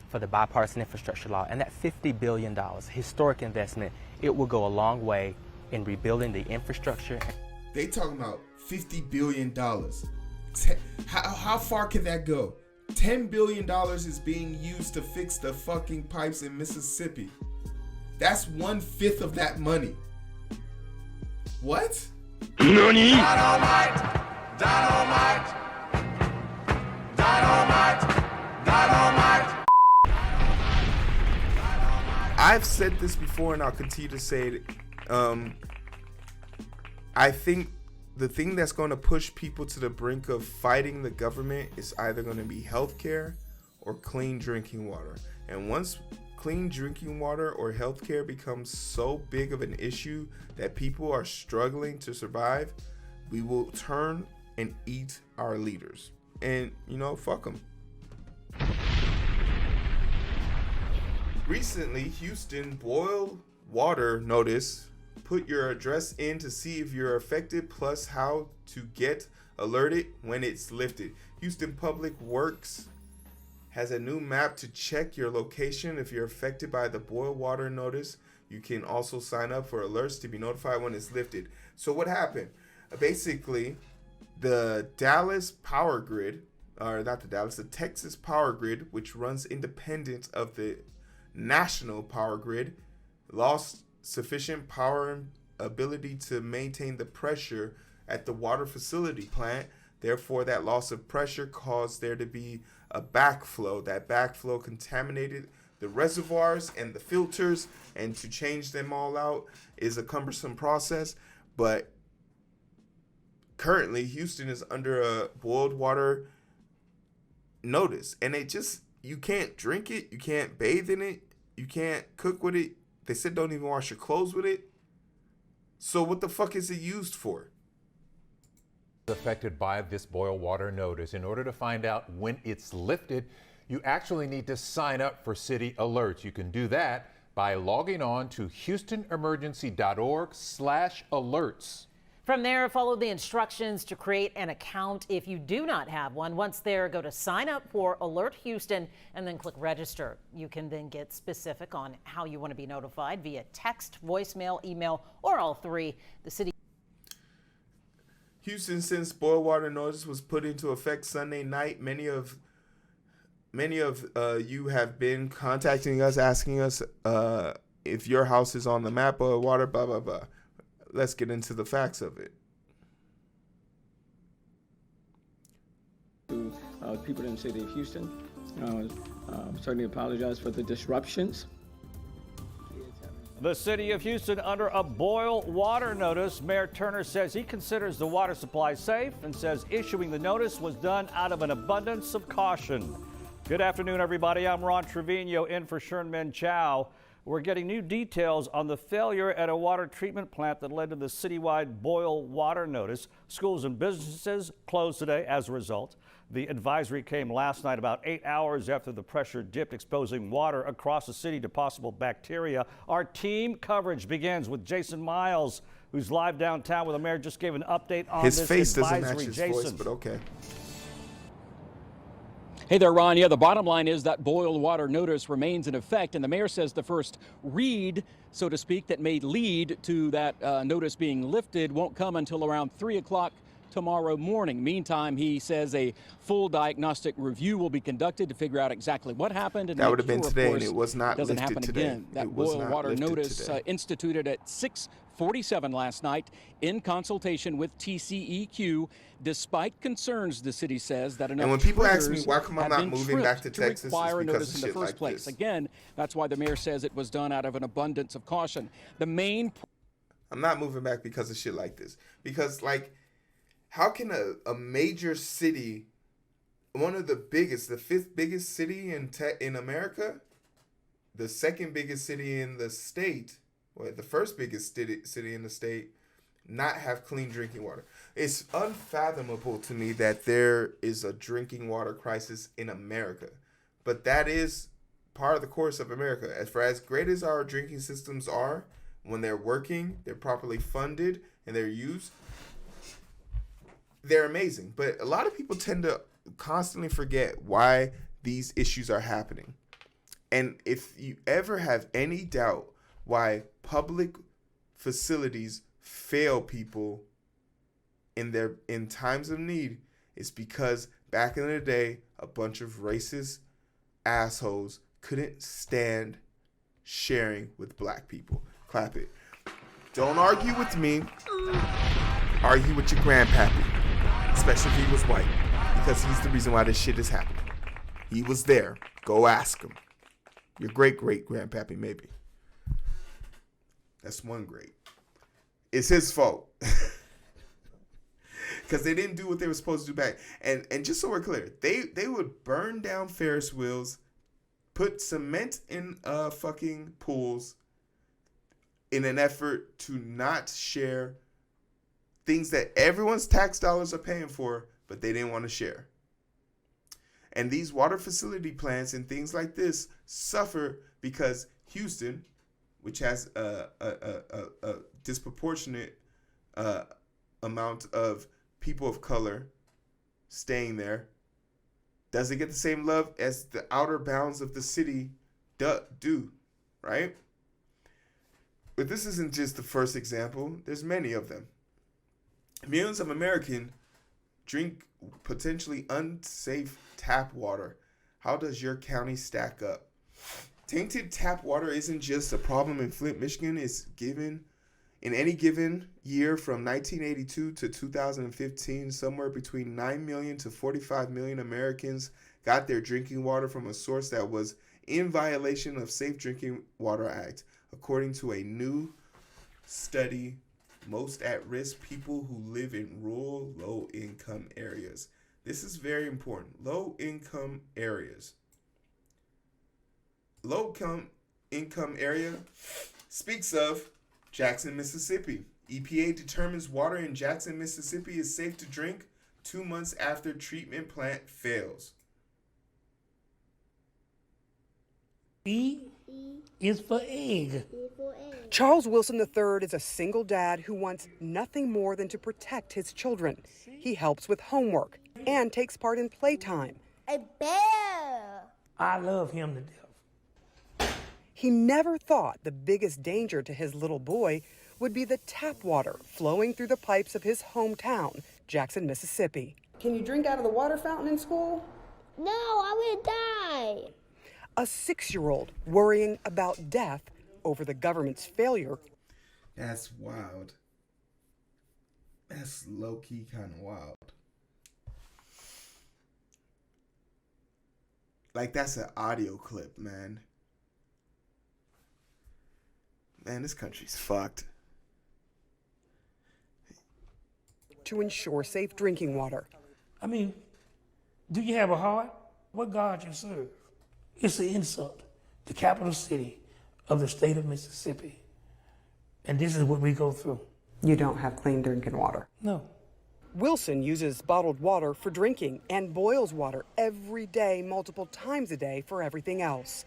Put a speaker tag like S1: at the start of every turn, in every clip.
S1: for the bipartisan infrastructure law. And that $50 billion, historic investment, it will go a long way in rebuilding the infrastructure.
S2: They talking about $50 billion. How far can that go? $10 billion is being used to fix the fucking pipes in Mississippi. That's 1/5 of that money. What?
S3: NANI?
S4: Dynamite! Dynamite! Dynamite! Dynamite!
S2: I've said this before and I'll continue to say it. I think the thing that's going to push people to the brink of fighting the government is either going to be healthcare or clean drinking water. And once clean drinking water or healthcare becomes so big of an issue that people are struggling to survive, we will turn and eat our leaders. And, you know, fuck them. Recently, Houston boil water notice. Put your address in to see if you're affected, plus how to get alerted when it's lifted. Houston Public Works has a new map to check your location if you're affected by the boil water notice. You can also sign up for alerts to be notified when it's lifted. So what happened? Basically, the Dallas power grid, or not the Dallas, the Texas power grid, which runs independent of the national power grid, lost sufficient power and ability to maintain the pressure at the water facility plant. Therefore, that loss of pressure caused there to be a backflow. That backflow contaminated the reservoirs and the filters, and to change them all out is a cumbersome process. But currently, Houston is under a boiled water notice, and you can't drink it, you can't bathe in it, you can't cook with it. They said don't even wash your clothes with it. So what the fuck is it used for?
S5: Affected by this boil water notice. In order to find out when it's lifted, you actually need to sign up for city alerts. You can do that by logging on to houstonemergency.org/alerts.
S6: From there, follow the instructions to create an account if you do not have one. Once there, go to sign up for Alert Houston and then click register. You can then get specific on how you want to be notified via text, voicemail, email, or all three. The city.
S2: Houston, since boil water notice was put into effect Sunday night, many of you have been contacting us, asking us if your house is on the map, boil water, blah, blah, blah. Let's get into the facts of it.
S7: To people in the city of Houston, certainly apologize for the disruptions.
S8: The city of Houston under a boil water notice. Mayor Turner says he considers the water supply safe and says issuing the notice was done out of an abundance of caution. Good afternoon, everybody. I'm Ron Trevino in for Sherman Chow. We're getting new details on the failure at a water treatment plant that led to the citywide boil water notice. Schools and businesses closed today as a result. The advisory came last night about 8 hours after the pressure dipped, exposing water across the city to possible bacteria. Our team coverage begins with Jason Miles, who's live downtown, where the mayor just gave an update on this advisory.
S2: His face doesn't match his
S8: Jason.
S2: voice, but okay.
S9: Hey there, Ron. Yeah, the bottom line is that boil water notice remains in effect, and the mayor says the first read, so to speak, that may lead to that notice being lifted won't come until around 3 o'clock tomorrow morning. Meantime, he says a full diagnostic review will be conducted to figure out exactly what happened. And
S2: that would have been today, and it was not
S9: doesn't
S2: lifted
S9: happen
S2: today.
S9: again. That boil water notice instituted at 6:47 last night in consultation with TCEQ, despite concerns, the city says, that enough
S2: and when people ask me
S9: triggers
S2: why come I'm
S9: have
S2: not
S9: been
S2: moving back to
S9: tripped
S2: Texas, it's
S9: require a
S2: because
S9: notice
S2: of
S9: in the
S2: shit
S9: first
S2: like
S9: place.
S2: this.
S9: Again, that's why the mayor says it was done out of an abundance of caution. The main
S2: I'm not moving back because of shit like this. Because, like, how can a major city, one of the biggest, the 5th biggest city in America, the 2nd biggest city in the state, or the 1st biggest city in the state, not have clean drinking water? It's unfathomable to me that there is a drinking water crisis in America. But that is part of the course of America. As great as our drinking systems are, when they're working, they're properly funded, and they're used, they're amazing. But a lot of people tend to constantly forget why these issues are happening. And if you ever have any doubt why public facilities fail people in times of need, it's because back in the day, a bunch of racist assholes couldn't stand sharing with black people. Clap it. Don't argue with me. Argue with your grandpappy, especially if he was white, because he's the reason why this shit is happening. He was there. Go ask him. Your great-great-grandpappy, maybe. That's one great. It's his fault. Because they didn't do what they were supposed to do back. And just so we're clear, they would burn down Ferris wheels, put cement in fucking pools in an effort to not share things that everyone's tax dollars are paying for, but they didn't want to share. And these water facility plants and things like this suffer because Houston, which has a disproportionate amount of people of color staying there, doesn't get the same love as the outer bounds of the city do, right? But this isn't just the first example. There's many of them. Millions of Americans drink potentially unsafe tap water. How does your county stack up? Tainted tap water isn't just a problem in Flint, Michigan. It's given in any given year from 1982 to 2015, somewhere between 9 million to 45 million Americans got their drinking water from a source that was in violation of Safe Drinking Water Act, according to a new study. Most at-risk people who live in rural, low-income areas. This is very important. Low-income areas. Low-income area speaks of Jackson, Mississippi. EPA determines water in Jackson, Mississippi is safe to drink 2 months after treatment plant fails.
S3: E is for egg.
S10: Charles Wilson III is a single dad who wants nothing more than to protect his children. He helps with homework and takes part in playtime.
S11: A bear!
S3: I love him to death.
S10: He never thought the biggest danger to his little boy would be the tap water flowing through the pipes of his hometown, Jackson, Mississippi. Can you drink out of the water fountain in school?
S11: No, I would die.
S10: A 6-year-old worrying about death over the government's failure.
S2: That's wild. That's low-key kind of wild. Like, that's an audio clip, man. Man, this country's fucked.
S10: To ensure safe drinking water.
S3: I mean, do you have a heart? What God you serve? It's an insult. The capital city of the state of Mississippi. And this is what we go through.
S10: You don't have clean drinking water?
S3: No.
S10: Wilson uses bottled water for drinking and boils water every day, multiple times a day for everything else.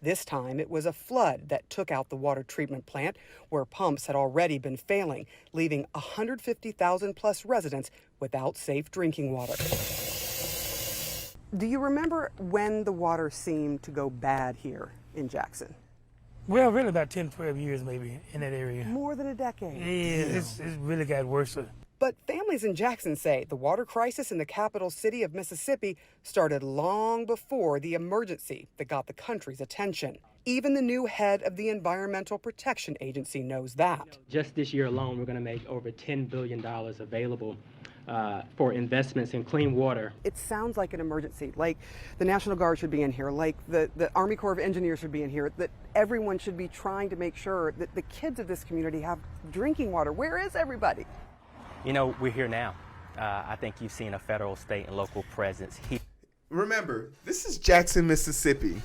S10: This time it was a flood that took out the water treatment plant where pumps had already been failing, leaving 150,000 plus residents without safe drinking water. Do you remember when the water seemed to go bad here in Jackson?
S3: Well, really about 10, 12 years maybe in that area.
S10: More than a decade.
S3: Yeah, it's really got worse.
S10: But families in Jackson say the water crisis in the capital city of Mississippi started long before the emergency that got the country's attention. Even the new head of the Environmental Protection Agency knows that.
S12: Just this year alone, we're going to make over $10 billion available for investments in clean water.
S10: It sounds like an emergency, like the National Guard should be in here, like the Army Corps of Engineers should be in here, that everyone should be trying to make sure that the kids of this community have drinking water. Where is everybody?
S1: You know, we're here now. I think you've seen a federal, state, and local presence here.
S2: Remember, this is Jackson, Mississippi.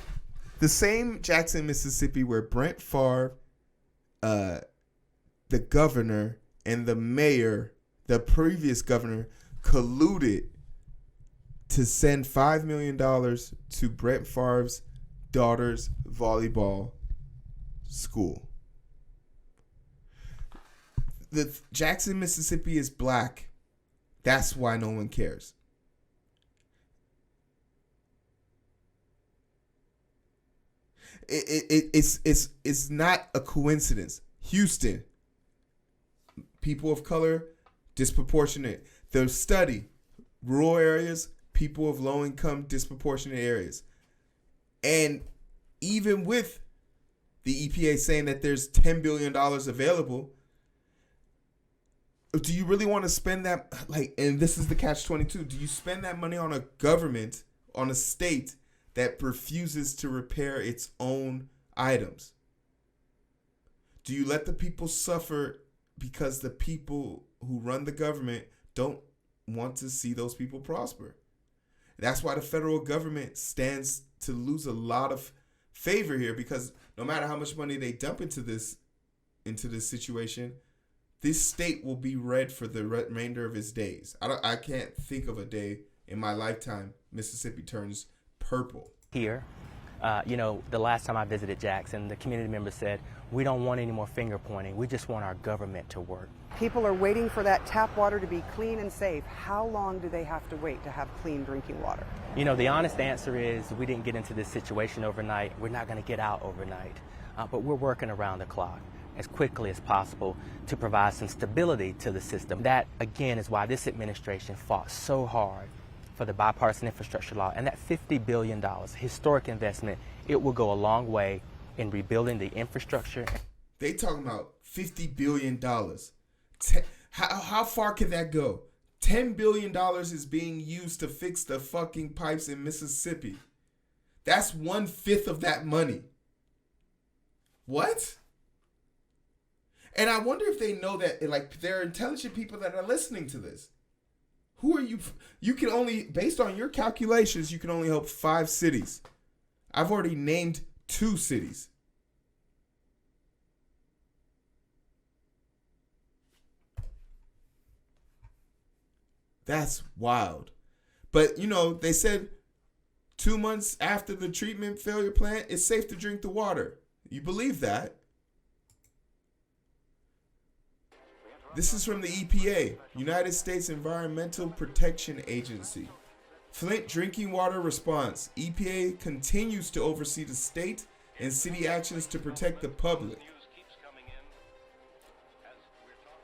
S2: The same Jackson, Mississippi where Brent Favre, the governor, and the mayor, the previous governor, colluded to send $5 million to Brent Favre's daughter's volleyball school. The Jackson, Mississippi is black. That's why no one cares. It's not a coincidence. Houston, people of color, disproportionate. The study, rural areas, people of low income, disproportionate areas. And even with the EPA saying that there's $10 billion available, do you really want to spend that? And this is the catch-22. Do you spend that money on a government, on a state that refuses to repair its own items? Do you let the people suffer because the people who run the government don't want to see those people prosper? That's why the federal government stands to lose a lot of favor here, because no matter how much money they dump into this situation, this state will be red for the remainder of its days. I can't think of a day in my lifetime Mississippi turns purple.
S1: Here, the last time I visited Jackson, the community members said, we don't want any more finger pointing. We just want our government to work.
S10: People are waiting for that tap water to be clean and safe. How long do they have to wait to have clean drinking water?
S1: The honest answer is we didn't get into this situation overnight. We're not going to get out overnight. But we're working around the clock as quickly as possible to provide some stability to the system. That, again, is why this administration fought so hard for the bipartisan infrastructure law. And that $50 billion historic investment, it will go a long way in rebuilding the infrastructure.
S2: They talking about $50 billion. How far can that go? $10 billion is being used to fix the fucking pipes in Mississippi. That's 1/5 of that money. What? And I wonder if they know that, there are intelligent people that are listening to this. Who are you? You can only, based on your calculations, you can only help 5 cities. I've already named 2 cities. That's wild. But, they said 2 months after the treatment failure plant, it's safe to drink the water. You believe that? This is from the EPA, United States Environmental Protection Agency. Flint drinking water response. EPA continues to oversee the state and city actions to protect the public.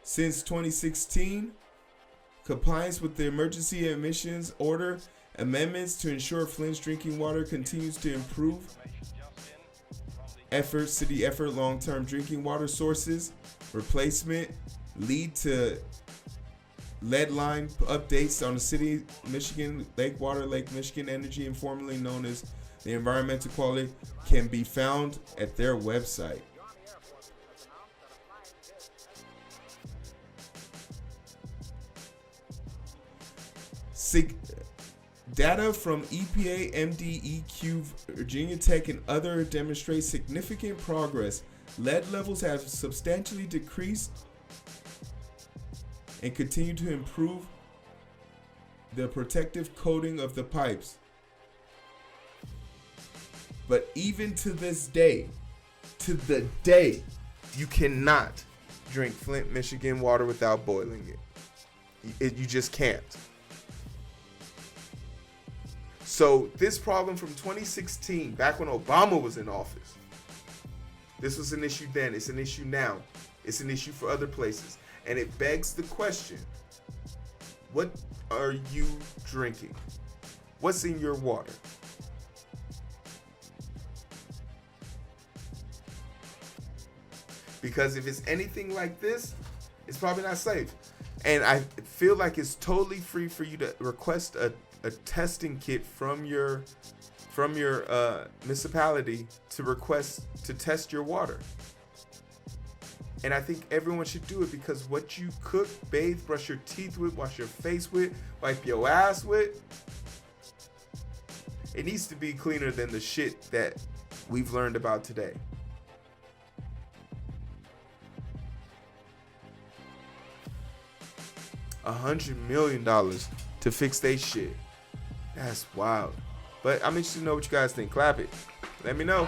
S2: Since 2016, compliance with the emergency emissions order amendments to ensure Flint's drinking water continues to improve. City effort, long-term drinking water sources, replacement, lead to lead line updates on the city, Michigan, Lake Michigan Energy, and formerly known as the Environmental Quality, can be found at their website. Data from EPA, MDEQ, Virginia Tech, and other demonstrate significant progress. Lead levels have substantially decreased and continue to improve the protective coating of the pipes. But even to this day, you cannot drink Flint, Michigan water without boiling it. You just can't. So this problem from 2016, back when Obama was in office, this was an issue then, it's an issue now, it's an issue for other places. And it begs the question, what are you drinking? What's in your water? Because if it's anything like this, it's probably not safe. And I feel like it's totally free for you to request a testing kit from your municipality to request to test your water. And I think everyone should do it, because what you cook, bathe, brush your teeth with, wash your face with, wipe your ass with, it needs to be cleaner than the shit that we've learned about today. $100 million to fix they shit. That's wild. But I'm interested to know what you guys think. Clap it. Let me know.